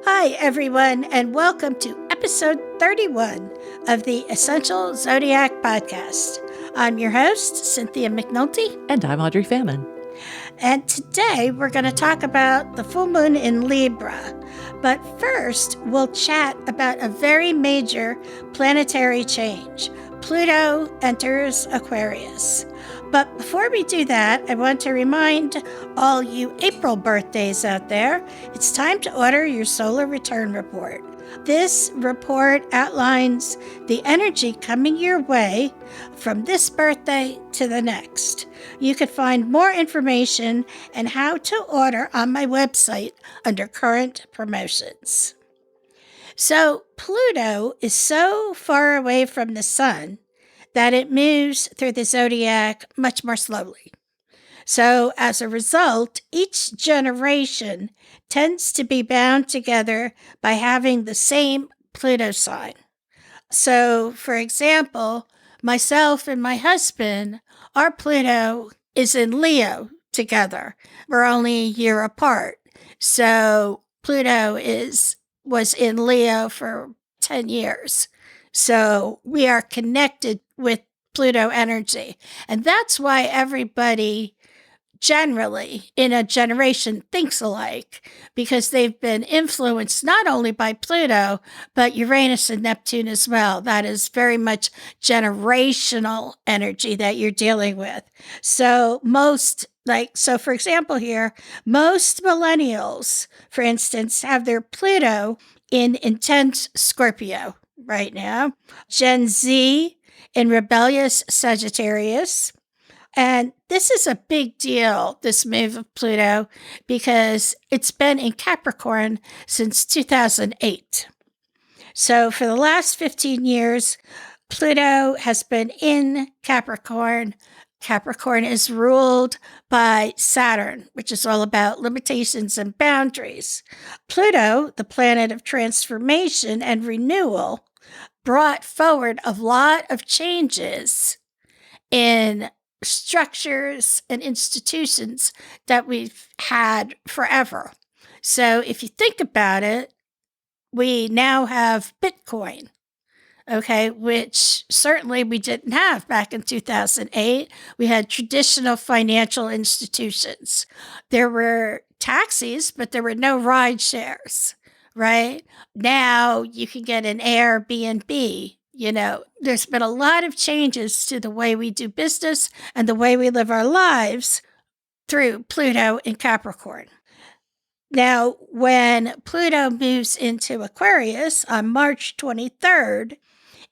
Hi, everyone, and welcome to episode 31 of the Essential Zodiac Podcast. I'm your host, Cynthia McNulty. And I'm Audrey Famine. And today we're going to talk about the full moon in Libra. But first, we'll chat about a very major planetary change. Pluto enters Aquarius. But before we do that, I want to remind all you April birthdays out there, it's time to order your solar return report. This report outlines the energy coming your way from this birthday to the next. You can find more information and how to order on my website under current promotions. So Pluto is so far away from the sun that it moves through the zodiac much more slowly. So as a result, each generation tends to be bound together by having the same Pluto sign. So, for example, myself and my husband, our Pluto is in Leo together. We're only a year apart. So Pluto was in Leo for 10 years. So we are connected with Pluto energy. And that's why everybody generally in a generation thinks alike, because they've been influenced not only by Pluto, but Uranus and Neptune as well. That is very much generational energy that you're dealing with. So for example here, most millennials, for instance, have their Pluto in intense Scorpio right now. Gen Z in rebellious Sagittarius. And this is a big deal, this move of Pluto, because it's been in Capricorn since 2008. So for the last 15 years, Pluto has been in Capricorn. Capricorn is ruled by Saturn, which is all about limitations and boundaries. Pluto, the planet of transformation and renewal, brought forward a lot of changes in structures and institutions that we've had forever. So if you think about it, we now have Bitcoin, okay, which certainly we didn't have back in 2008. We had traditional financial institutions. There were taxis, but there were no ride shares, right? Now you can get an Airbnb. There's been a lot of changes to the way we do business and the way we live our lives through Pluto in Capricorn. Now, when Pluto moves into Aquarius on March 23rd,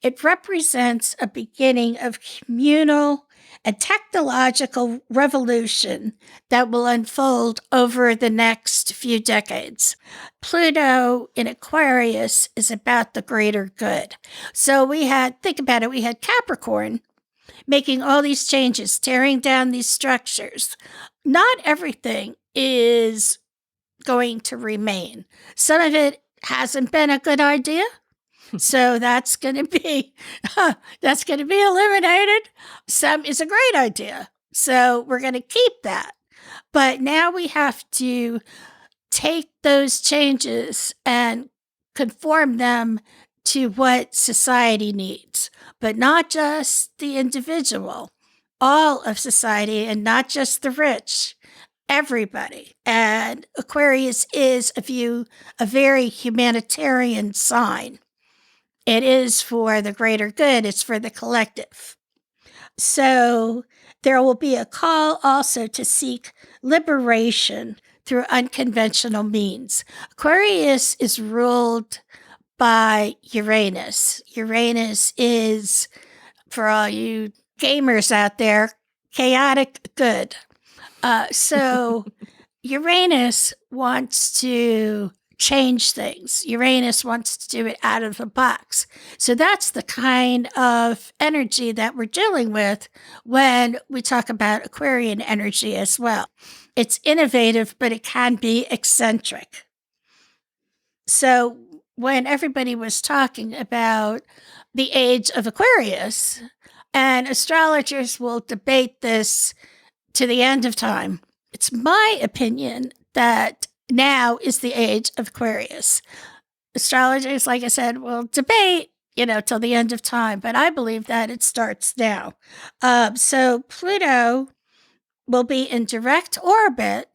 it represents a beginning of communal and technological revolution that will unfold over the next few decades. Pluto in Aquarius is about the greater good. So think about it, we had Capricorn making all these changes, tearing down these structures. Not everything is going to remain. Some of it hasn't been a good idea. So that's going to be eliminated. Some is a great idea. So we're going to keep that. But now we have to take those changes and conform them to what society needs, but not just the individual, all of society, and not just the rich, everybody. And Aquarius is a very humanitarian sign. It is for the greater good. It's for the collective. So there will be a call also to seek liberation through unconventional means. Aquarius is ruled by Uranus. Uranus is, for all you gamers out there, chaotic good. So Uranus wants to change things. Uranus wants to do it out of the box. So that's the kind of energy that we're dealing with when we talk about Aquarian energy as well. It's innovative, but it can be eccentric. So when everybody was talking about the age of Aquarius, and astrologers will debate this to the end of time, it's my opinion that now is the age of Aquarius. Astrologers, like I said, will debate, till the end of time, but I believe that it starts now. So Pluto will be in direct orbit,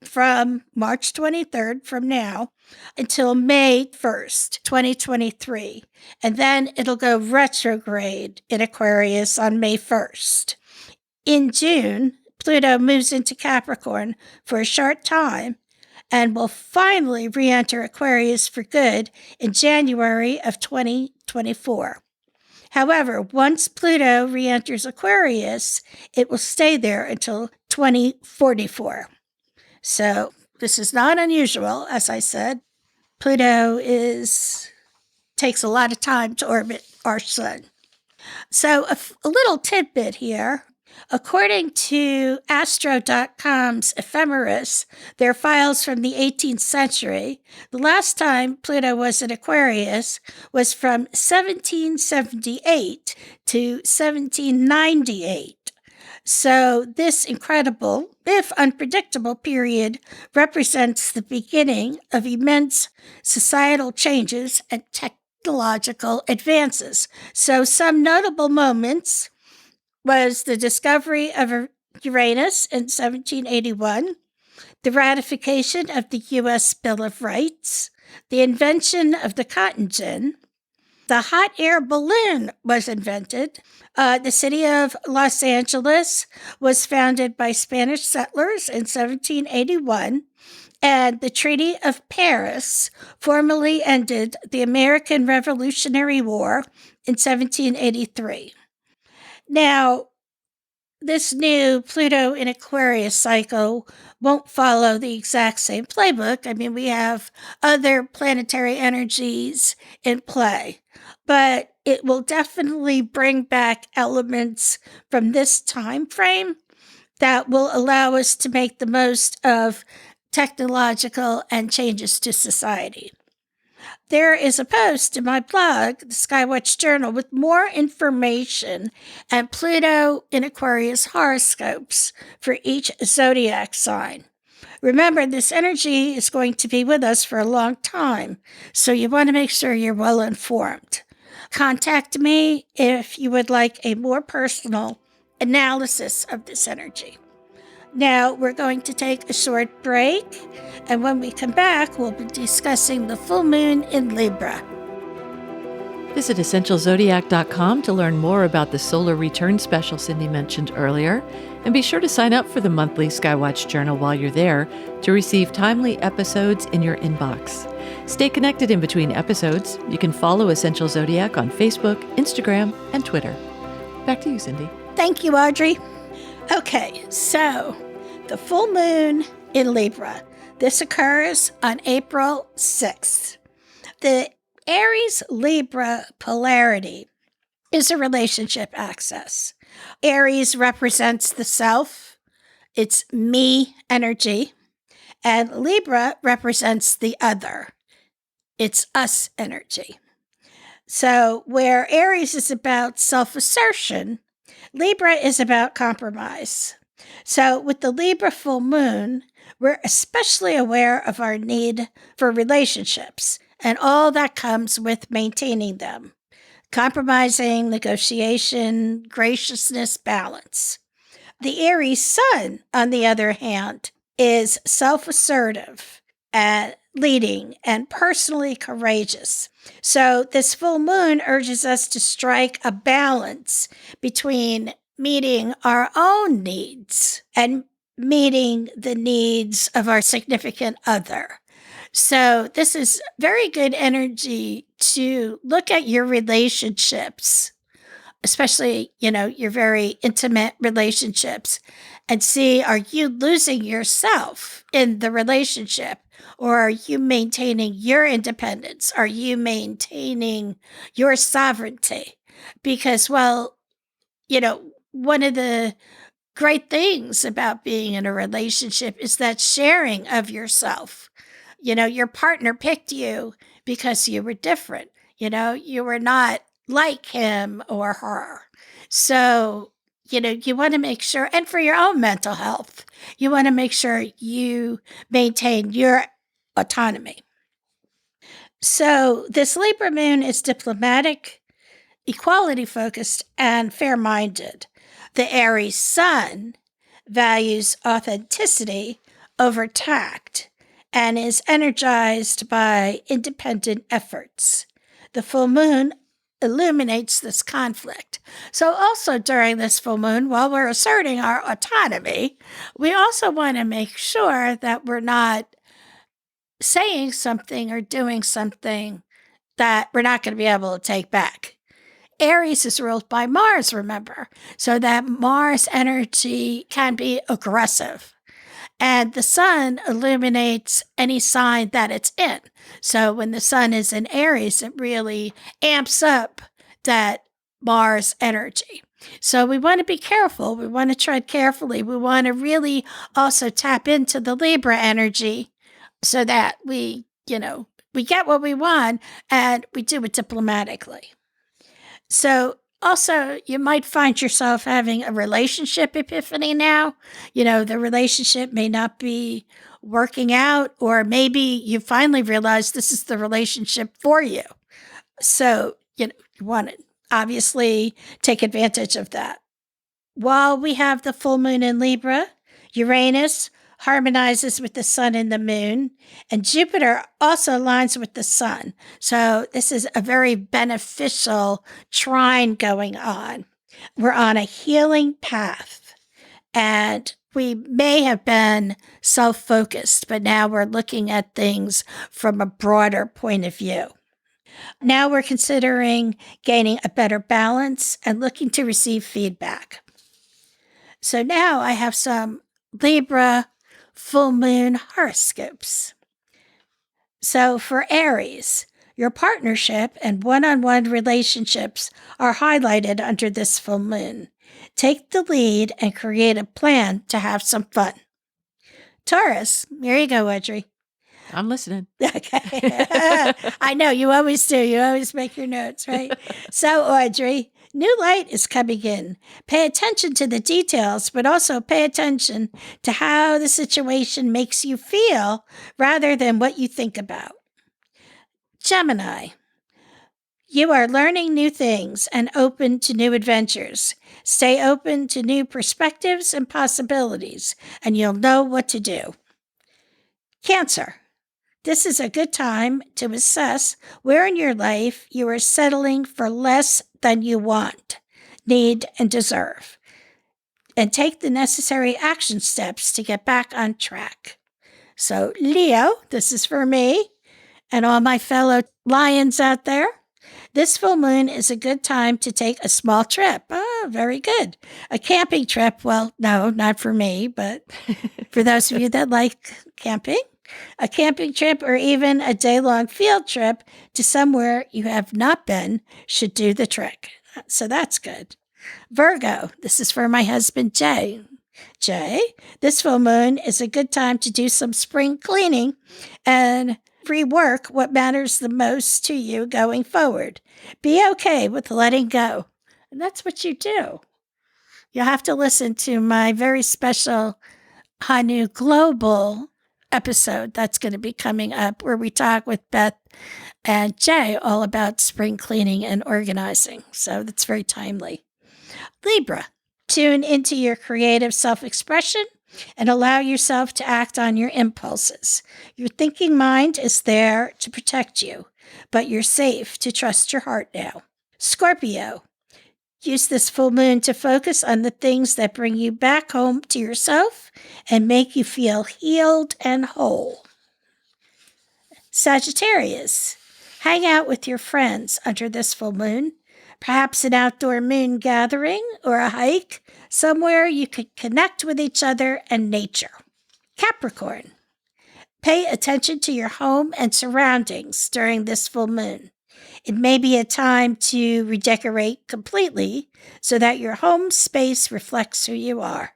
from March 23rd from now until May 1st, 2023. And then it'll go retrograde in Aquarius on May 1st. In June, Pluto moves into Capricorn for a short time and will finally re-enter Aquarius for good in January of 2024. However, once Pluto re-enters Aquarius, it will stay there until 2044. So this is not unusual, as I said. Pluto takes a lot of time to orbit our sun. So a little tidbit here. According to Astro.com's ephemeris, their files from the 18th century, the last time Pluto was in Aquarius was from 1778 to 1798. So this incredible, if unpredictable period represents the beginning of immense societal changes and technological advances. So some notable moments was the discovery of Uranus in 1781, the ratification of the U.S. Bill of Rights, the invention of the cotton gin, the hot air balloon was invented. The city of Los Angeles was founded by Spanish settlers in 1781, and the Treaty of Paris formally ended the American Revolutionary War in 1783. Now, this new Pluto in Aquarius cycle won't follow the exact same playbook. I mean, we have other planetary energies in play, but it will definitely bring back elements from this time frame that will allow us to make the most of technological and changes to society. There is a post in my blog, the Skywatch Journal, with more information and Pluto in Aquarius horoscopes for each zodiac sign. Remember, this energy is going to be with us for a long time, so you want to make sure you're well informed. Contact me if you would like a more personal analysis of this energy. Now, we're going to take a short break, and when we come back, we'll be discussing the full moon in Libra. Visit EssentialZodiac.com to learn more about the solar return special Cindy mentioned earlier, and be sure to sign up for the monthly Skywatch Journal while you're there to receive timely episodes in your inbox. Stay connected in between episodes. You can follow Essential Zodiac on Facebook, Instagram, and Twitter. Back to you, Cindy. Thank you, Audrey. Okay, so the full moon in Libra. This occurs on April 6th. The Aries-Libra polarity is a relationship axis. Aries represents the self, it's me energy, and Libra represents the other, it's us energy. So where Aries is about self-assertion, Libra is about compromise. So with the Libra full moon, we're especially aware of our need for relationships and all that comes with maintaining them. Compromising, negotiation, graciousness, balance. The Aries sun, on the other hand, is self-assertive and leading and personally courageous. So this full moon urges us to strike a balance between meeting our own needs and meeting the needs of our significant other. So this is very good energy to look at your relationships, especially, your very intimate relationships, and see, are you losing yourself in the relationship? Or are you maintaining your independence? Are you maintaining your sovereignty? Because, one of the great things about being in a relationship is that sharing of yourself. Your partner picked you because you were different. You were not like him or her. So you want to make sure, and for your own mental health, you want to make sure you maintain your autonomy. So this Libra moon is diplomatic, equality focused, and fair minded. The Aries sun values authenticity over tact and is energized by independent efforts. The full moon illuminates this conflict. So also during this full moon, while we're asserting our autonomy, we also want to make sure that we're not saying something or doing something that we're not going to be able to take back. Aries is ruled by Mars, remember, so that Mars energy can be aggressive. And the sun illuminates any sign that it's in. So when the sun is in Aries, it really amps up that Mars energy. So we want to be careful. We want to tread carefully. We want to really also tap into the Libra energy so that we get what we want and we do it diplomatically. So also, you might find yourself having a relationship epiphany now. The relationship may not be working out, or maybe you finally realize this is the relationship for you. So, you want to obviously take advantage of that. While we have the full moon in Libra, Uranus harmonizes with the sun and the moon, and Jupiter also aligns with the sun. So this is a very beneficial trine going on. We're on a healing path, and we may have been self-focused, but now we're looking at things from a broader point of view. Now we're considering gaining a better balance and looking to receive feedback. So now I have some Libra full moon horoscopes. So for Aries, your partnership and one-on-one relationships are highlighted under this full moon. Take the lead and create a plan to have some fun. Taurus, here you go, Audrey. I'm listening. Okay. I know, you always do. You always make your notes, right? So, Audrey, new light is coming in. Pay attention to the details, but also pay attention to how the situation makes you feel rather than what you think about. Gemini, you are learning new things and open to new adventures. Stay open to new perspectives and possibilities, and you'll know what to do. Cancer, this is a good time to assess where in your life you are settling for less than you want, need, and deserve, and take the necessary action steps to get back on track. So, Leo, this is for me and all my fellow lions out there. This full moon is a good time to take a small trip. Oh, very good. A camping trip. Well, no, not for me, but for those of you that like camping. A camping trip or even a day-long field trip to somewhere you have not been should do the trick. So that's good. Virgo, this is for my husband, Jay. Jay, this full moon is a good time to do some spring cleaning and rework what matters the most to you going forward. Be okay with letting go. And that's what you do. You'll have to listen to my very special Hanu Global episode that's going to be coming up where we talk with Beth and Jay all about spring cleaning and organizing. So that's very timely. Libra, tune into your creative self-expression and allow yourself to act on your impulses. Your thinking mind is there to protect you, but you're safe to trust your heart now. Scorpio, use this full moon to focus on the things that bring you back home to yourself and make you feel healed and whole. Sagittarius, hang out with your friends under this full moon, perhaps an outdoor moon gathering or a hike, somewhere you could connect with each other and nature. Capricorn, pay attention to your home and surroundings during this full moon. It may be a time to redecorate completely so that your home space reflects who you are.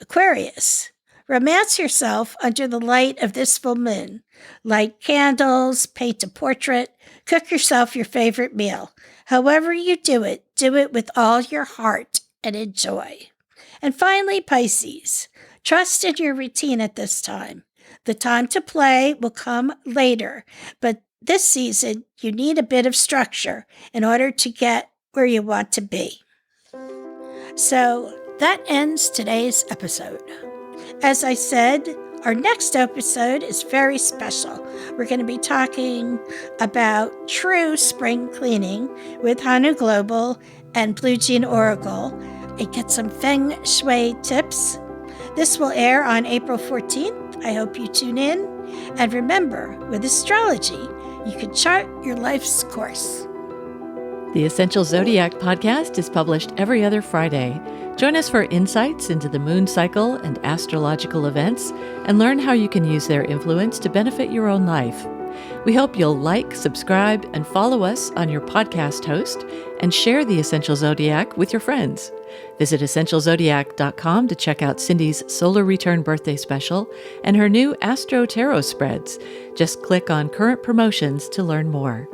Aquarius, romance yourself under the light of this full moon. Light candles, paint a portrait, cook yourself your favorite meal. However you do it with all your heart and enjoy. And finally, Pisces. Trust in your routine at this time. The time to play will come later, but this season you need a bit of structure in order to get where you want to be. So that ends today's episode. As I said, our next episode is very special. We're going to be talking about true spring cleaning with Hanu Global and Blue Jean Oracle and get some feng shui tips. This will air on April 14th. I hope you tune in. And remember, with astrology, you can chart your life's course. The Essential Zodiac podcast is published every other Friday. Join us for insights into the moon cycle and astrological events, and learn how you can use their influence to benefit your own life. We hope you'll like, subscribe, and follow us on your podcast host, and share the Essential Zodiac with your friends. Visit EssentialZodiac.com to check out Cindy's Solar Return Birthday Special and her new Astro Tarot spreads. Just click on current promotions to learn more.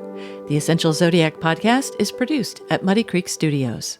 The Essential Zodiac podcast is produced at Muddy Creek Studios.